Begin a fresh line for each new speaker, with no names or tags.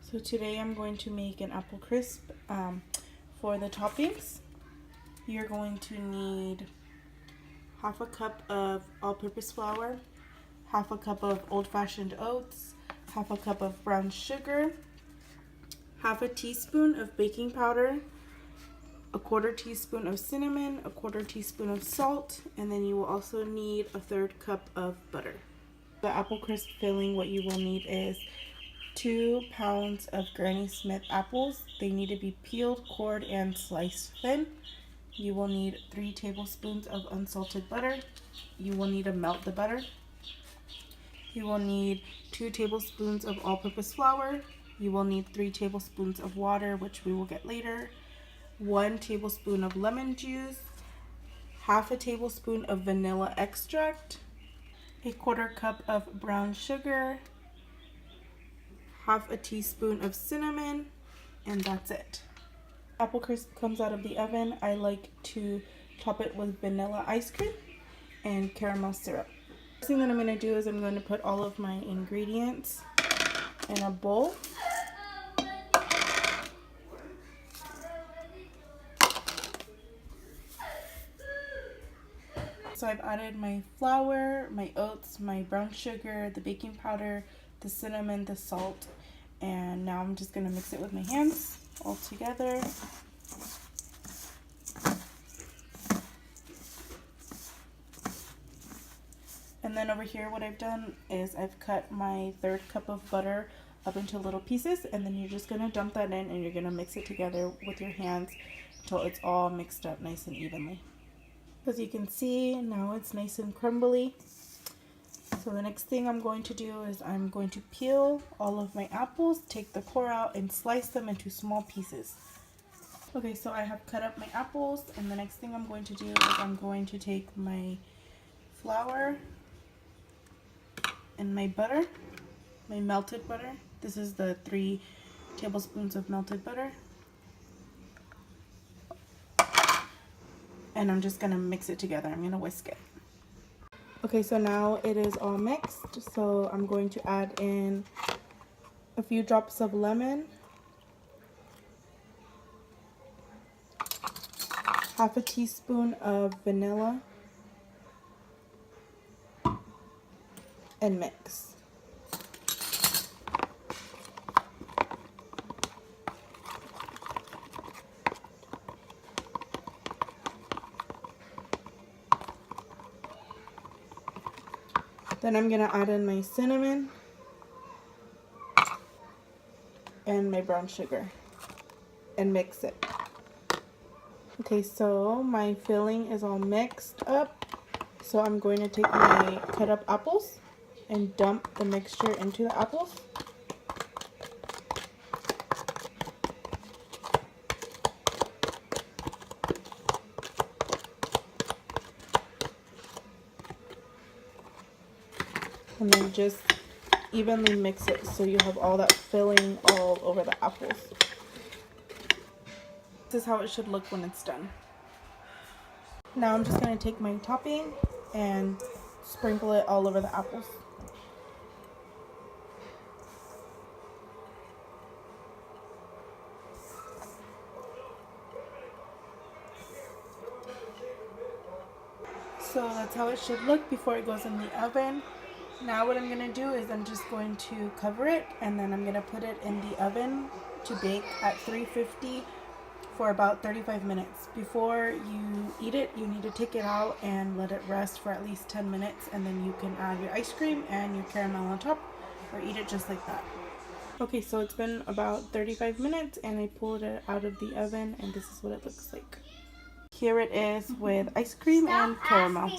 So today I'm going to make an apple crisp. For the toppings, you're going to need half a cup of all-purpose flour, half a cup of old-fashioned oats, half a cup of brown sugar, half a teaspoon of baking powder, a quarter teaspoon of cinnamon, a quarter teaspoon of salt, and then you will also need a third cup of butter. The apple crisp filling, what you will need is 2 pounds of Granny Smith apples. They need to be peeled, cored, and sliced thin. You will need 3 tablespoons of unsalted butter. You will need to melt the butter. You will need 2 tablespoons of all-purpose flour. You will need 3 tablespoons of water, which we will get later. 1 tablespoon of lemon juice. Half a tablespoon of vanilla extract. A quarter cup of brown sugar. Half a teaspoon of cinnamon, and that's it. Apple crisp comes out of the oven. I like to top it with vanilla ice cream and caramel syrup. First thing that I'm going to do is I'm going to put all of my ingredients in a bowl. So I've added my flour, my oats, my brown sugar, the baking powder, the cinnamon, the salt, and now I'm just going to mix it with my hands all together. And then over here what I've done is I've cut my third cup of butter up into little pieces, and then you're just going to dump that in and you're going to mix it together with your hands until it's all mixed up nice and evenly. As you can see, now it's nice and crumbly. So the next thing I'm going to do is I'm going to peel all of my apples, take the core out, and slice them into small pieces. Okay, so I have cut up my apples, and the next thing I'm going to do is I'm going to take my flour and my butter, my melted butter. This is the 3 tablespoons of melted butter. And I'm just gonna mix it together. I'm gonna whisk it. Okay, so now it is all mixed. So I'm going to add in a few drops of lemon, half a teaspoon of vanilla, and mix. Then I'm gonna add in my cinnamon and my brown sugar and mix it. Okay, so my filling is all mixed up. So I'm going to take my cut up apples and dump the mixture into the apples. And then just evenly mix it so you have all that filling all over the apples. This is how it should look when it's done. Now I'm just going to take my topping and sprinkle it all over the apples. So that's how it should look before it goes in the oven. Now what I'm going to do is I'm just going to cover it, and then I'm going to put it in the oven to bake at 350 for about 35 minutes. Before you eat it, you need to take it out and let it rest for at least 10 minutes, and then you can add your ice cream and your caramel on top, or eat it just like that. Okay, so it's been about 35 minutes and I pulled it out of the oven, and this is what it looks like. Here it is with ice cream and caramel.